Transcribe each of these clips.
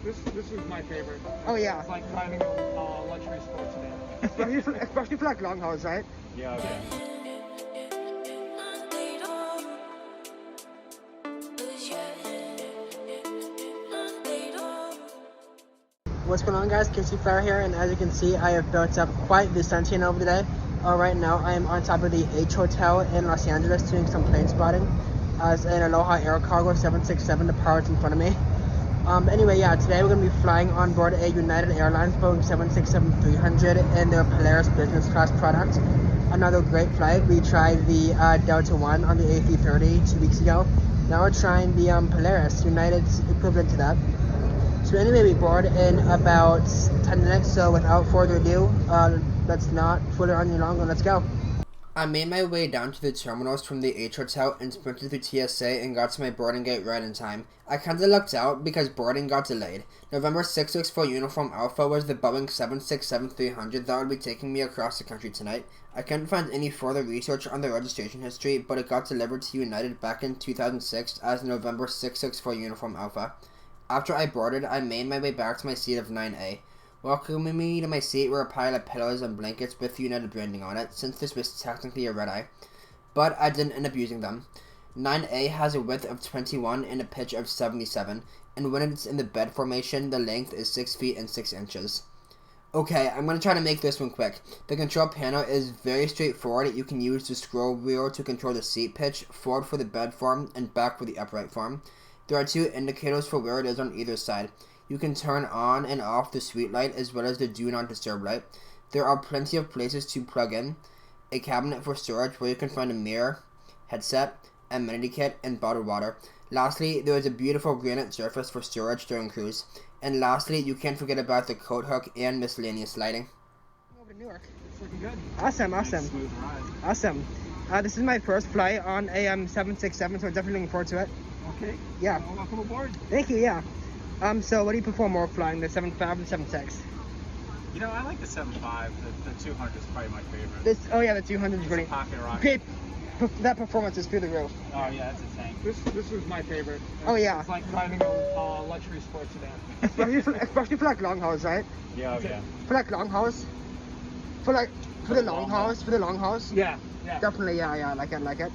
This was my favorite. Oh yeah. It's like driving a luxury sports van. Especially for like long hauls, right? Yeah, okay. What's going on, guys? LAX-EWR here, and as you can see, I have built up quite the suntan over today. Right now, I am on top of the H Hotel in Los Angeles doing some plane spotting as an Aloha Air Cargo 767 departs in front of me. Anyway, yeah, today we're going to be flying on board a United Airlines Boeing 767-300 in their Polaris business class product. Another great flight. We tried the Delta One on the A330 2 weeks ago. Now we're trying the Polaris, United's equivalent to that. So anyway, we board in about 10 minutes, so without further ado, let's not fool around any longer, let's go. I made my way down to the terminals from the H Hotel and sprinted through TSA and got to my boarding gate right in time. I kinda lucked out because boarding got delayed. November 664 Uniform Alpha was the Boeing 767-300 that would be taking me across the country tonight. I couldn't find any further research on the registration history, but it got delivered to United back in 2006 as November 664 Uniform Alpha. After I boarded, I made my way back to my seat of 9A. Welcoming me to my seat were a pile of pillows and blankets with United branding on it, since this was technically a Redeye. But I didn't end up using them. 9A has a width of 21 and a pitch of 77, and when it's in the bed formation, the length is 6 feet and 6 inches. Okay, I'm going to try to make this one quick. The control panel is very straightforward. You can use the scroll wheel to control the seat pitch, forward for the bed form, and back for the upright form. There are 2 indicators for where it is on either side. You can turn on and off the suite light as well as the do not disturb light. There are plenty of places to plug in, a cabinet for storage where you can find a mirror, headset, amenity kit, and bottled water. Lastly, there is a beautiful granite surface for storage during cruise. And lastly, you can't forget about the coat hook and miscellaneous lighting. Over to Newark. It's looking good. Awesome. Nice smooth ride. Awesome. This is my first flight on a 767, so I'm definitely looking forward to it. Okay. Yeah. Well, welcome aboard. Thank you, yeah. So what do you prefer more flying, the 7.5 or the 7.6? You know, I like the 7.5. The 200 is probably my favorite. Oh yeah, the 200 is really... Pocket rocket. That performance is through the roof. Oh yeah, it's a tank. This was my favorite. Oh yeah. It's like driving a luxury sports van. especially for like long hauls, right? Yeah, okay. For like long hauls? For the long hauls? Yeah. Definitely, yeah, I like it.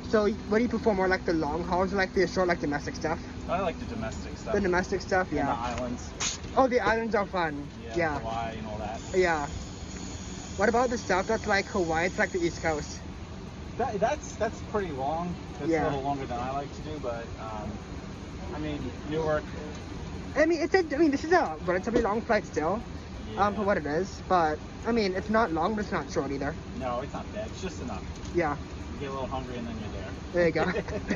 So what do you prefer more, like the long hauls or like the short, like domestic stuff? I like the domestic stuff. The domestic stuff, yeah. And the islands. Oh, the islands are fun. Yeah. Hawaii and all that. Yeah. What about the stuff that's like Hawaii? It's like the East Coast. That's pretty long. It's a little longer than I like to do, but I mean, Newark. I mean, this is a relatively long flight still, for what it is. But I mean, it's not long, but it's not short either. No, it's not bad. It's just enough. Yeah. You get a little hungry and then you're there. There you go.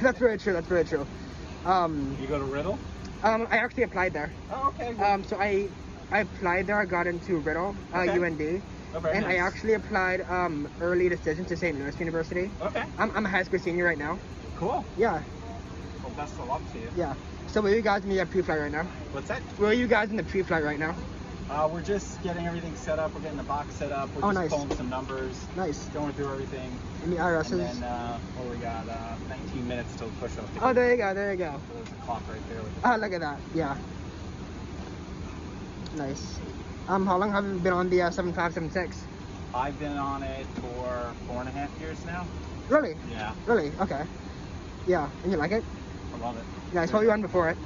That's very true. You go to Riddle? I actually applied there. Oh, okay. So I applied there. I got into Riddle, UND. Oh, very and nice. I actually applied early decision to St. Louis University. Okay. I'm a high school senior right now. Cool. Yeah. Well, best of luck to you. Yeah. So where are you guys in the pre-flight right now? What's that? Where are you guys in the pre-flight right now? We're just getting everything set up. We're getting the box set up. We're just pulling some numbers. Nice. Going through everything. And the IRSs? And then, we got 19 minutes till push off. Oh, there you go. So there's a clock right there. Oh, look at that. Yeah. Nice. How long have you been on the 7576? I've been on it for 4.5 years now. Really? Yeah. Really? Okay. Yeah. And you like it? I love it. Nice. What were you on before it?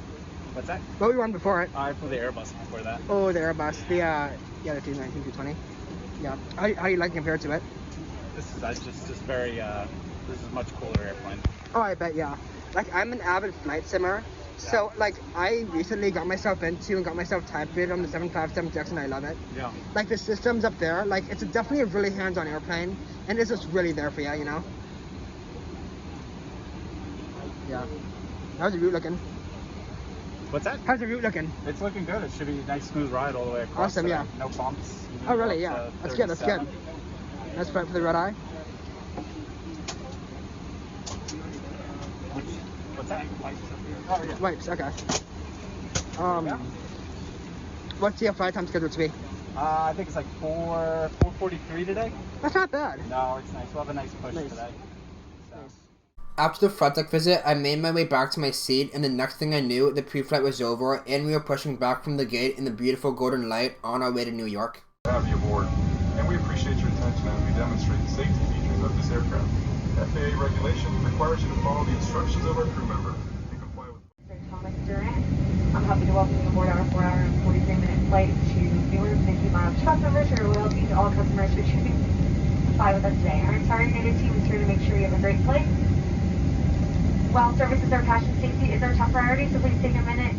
What's that? What were you on before it? I flew the Airbus before that. Oh, the Airbus. The 219, 220. Yeah. How do you like compared to it? This is very, this is a much cooler airplane. Oh, I bet, yeah. Like, I'm an avid flight simmer. So, like, I recently got myself into and got myself type rated on the 757 and I love it. Yeah. Like, the system's up there. Like, it's definitely a really hands-on airplane. And it's just really there for you, you know? Yeah. How's the route looking? What's that? How's the route looking? It's looking good. It should be a nice smooth ride all the way across. Awesome, yeah. No bumps. Oh, really? Yeah. That's good. That's good. That's right for the Redeye. What's that? Oh, yeah. Wipes, okay. What's the flight time scheduled to be? I think it's like 4:43 today. That's not bad. No, it's nice. We'll have a nice push today. So. After the flight deck visit, I made my way back to my seat, and the next thing I knew, the pre-flight was over, and we were pushing back from the gate in the beautiful golden light on our way to New York. Have you aboard, and we appreciate your attention as we demonstrate the safety features of this aircraft. FAA regulation requires you to follow the instructions of our crew member and comply with. Thomas Durant. I'm happy to welcome you aboard our 4-hour and 43-minute flight to Newark. Thank you, my trust members, for your loyalty to all customers who choosing to fly with us today. Our entire United team is here to make sure you have a great flight. While service is our passion, safety is our top priority, so please take a minute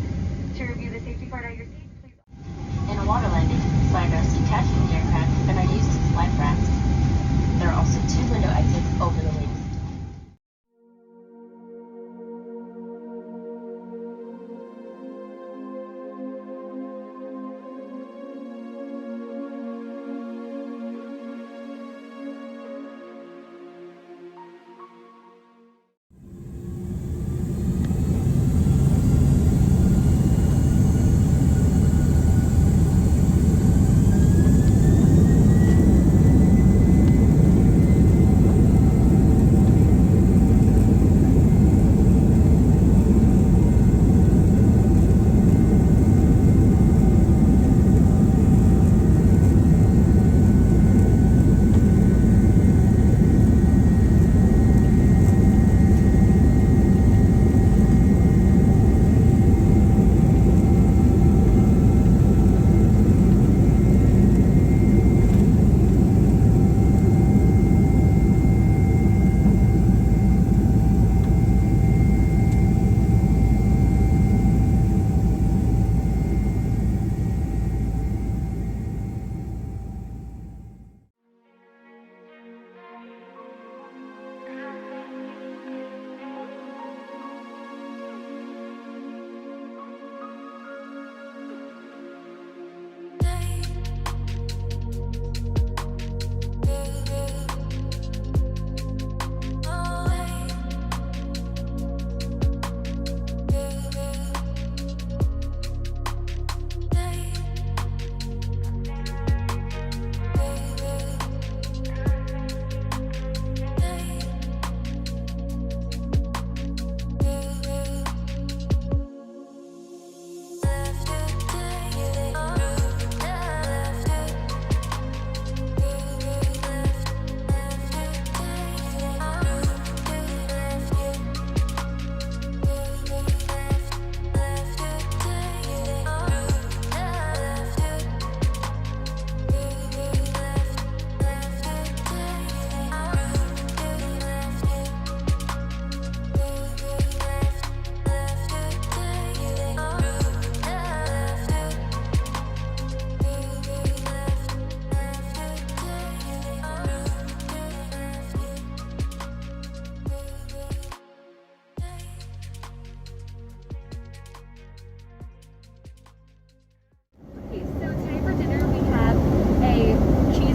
to review the safety card at your seat. Please. In a water landing, slide rest attached to the aircraft and are used as life rafts. There are also 2 window exits over the wings.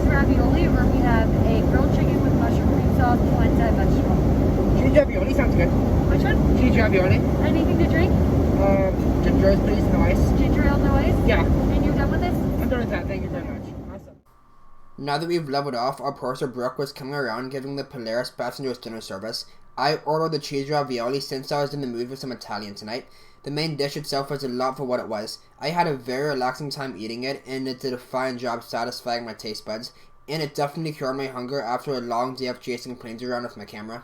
ravioli, or we have a grilled chicken with mushroom cream sauce and lentil vegetable. Cheese ravioli sounds good. Which one? Cheese ravioli. Anything to drink? Ginger ale, please, no ice. Ginger ale, no ice? Yeah. And you're done with this? I'm done with that. Thank you very much. Awesome. Now that we've leveled off, our purser Brooke was coming around giving the Polaris passengers dinner service. I ordered the cheese ravioli since I was in the mood for some Italian tonight. The main dish itself was a lot for what it was. I had a very relaxing time eating it, and it did a fine job satisfying my taste buds, and it definitely cured my hunger after a long day of chasing planes around with my camera.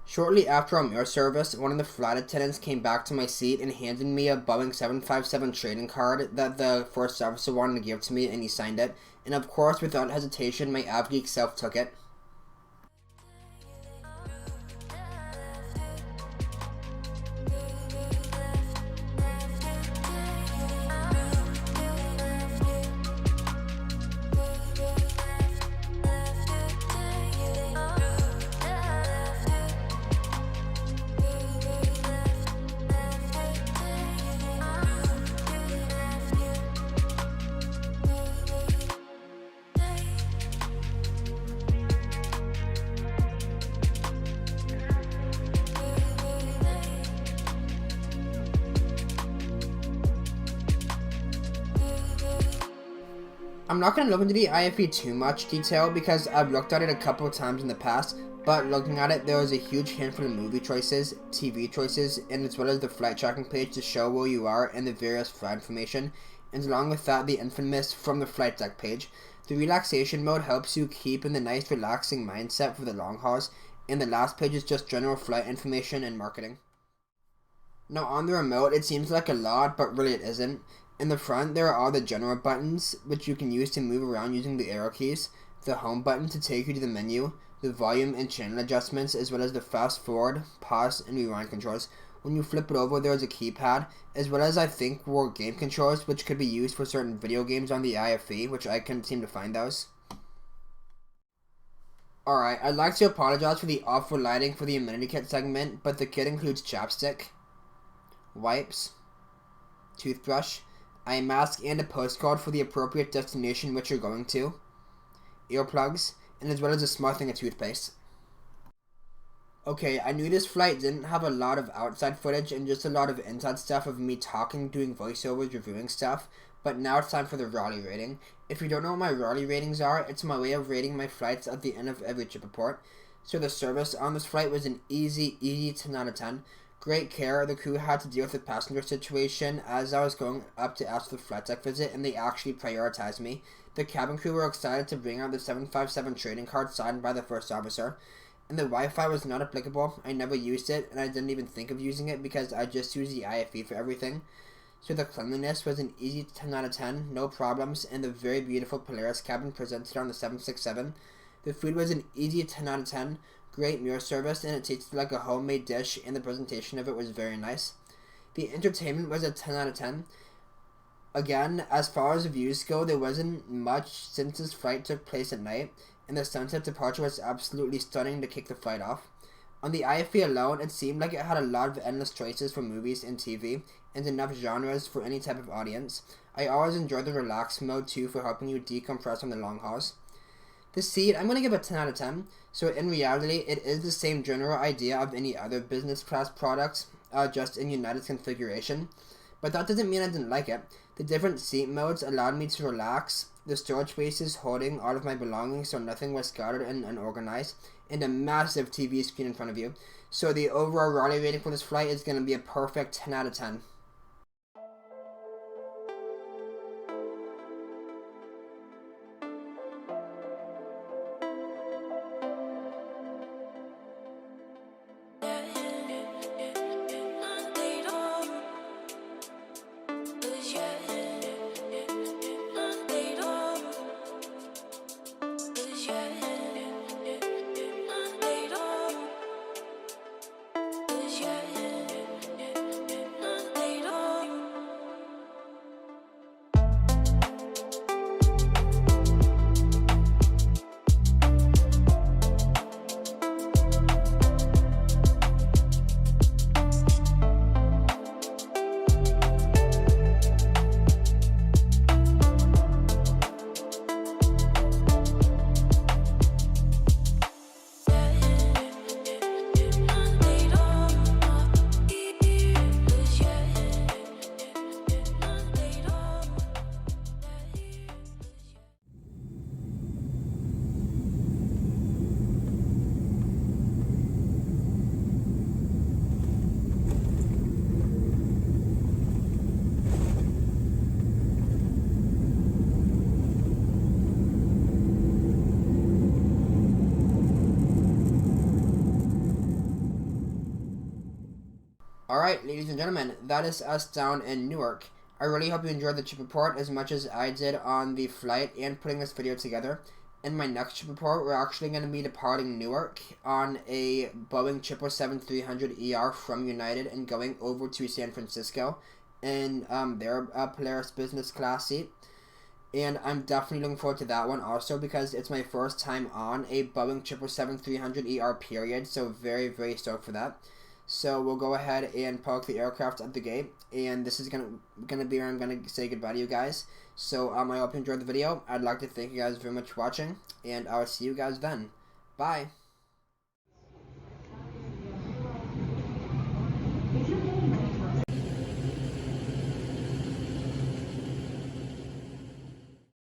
Shortly after our meal service, one of the flight attendants came back to my seat and handed me a Boeing 757 trading card that the first officer wanted to give to me, and he signed it. And of course, without hesitation, my AvGeek self took it. I'm not going to look into the IFE too much detail because I've looked at it a couple of times in the past, but looking at it, there was a huge handful of movie choices, TV choices, and as well as the flight tracking page to show where you are and the various flight information, and along with that, the infamous from the flight deck page. The relaxation mode helps you keep in the nice relaxing mindset for the long hauls, and the last page is just general flight information and marketing. Now on the remote, it seems like a lot, but really it isn't. In the front, there are all the general buttons, which you can use to move around using the arrow keys, the home button to take you to the menu, the volume and channel adjustments, as well as the fast forward, pause, and rewind controls. When you flip it over, there is a keypad, as well as I think were game controls, which could be used for certain video games on the IFE, which I couldn't seem to find those. Alright, I'd like to apologize for the awful lighting for the amenity kit segment, but the kit includes chapstick, wipes, toothbrush, eye mask, and a postcard for the appropriate destination which you're going to, earplugs, and as well as a small thing of toothpaste. Okay, I knew this flight didn't have a lot of outside footage and just a lot of inside stuff of me talking, doing voiceovers, reviewing stuff, but now it's time for the Raleigh rating. If you don't know what my Raleigh ratings are, it's my way of rating my flights at the end of every trip report. So the service on this flight was an easy 10 out of 10. Great care. The crew had to deal with the passenger situation as I was going up to ask for the flight deck visit, and they actually prioritized me. The cabin crew were excited to bring out the 757 trading card signed by the first officer. And the Wi-Fi was not applicable. I never used it, and I didn't even think of using it because I just use the IFE for everything. So the cleanliness was an easy 10 out of 10, no problems, and the very beautiful Polaris cabin presented on the 767. The food was an easy 10 out of 10. Great meal service, and it tasted like a homemade dish, and the presentation of it was very nice. The entertainment was a 10 out of 10. Again, as far as reviews go, there wasn't much since this flight took place at night, and the sunset departure was absolutely stunning to kick the flight off. On the IFE alone, it seemed like it had a lot of endless choices for movies and TV, and enough genres for any type of audience. I always enjoyed the relax mode too for helping you decompress on the long hauls. The seat, I'm going to give a 10 out of 10. So in reality, it is the same general idea of any other business class products, just in United's configuration. But that doesn't mean I didn't like it. The different seat modes allowed me to relax, the storage spaces holding all of my belongings so nothing was scattered and unorganized, and a massive TV screen in front of you. So the overall Raleigh rating for this flight is going to be a perfect 10 out of 10. Alright, ladies and gentlemen, that is us down in Newark. I really hope you enjoyed the trip report as much as I did on the flight and putting this video together. In my next trip report, we're actually going to be departing Newark on a Boeing 777-300ER from United and going over to San Francisco in their Polaris business class seat. And I'm definitely looking forward to that one also because it's my first time on a Boeing 777-300ER period, so very, very stoked for that. So we'll go ahead and park the aircraft at the gate, and this is gonna be where I'm gonna say goodbye to you guys. So I hope you enjoyed the video. I'd like to thank you guys very much for watching, and I'll see you guys then. Bye.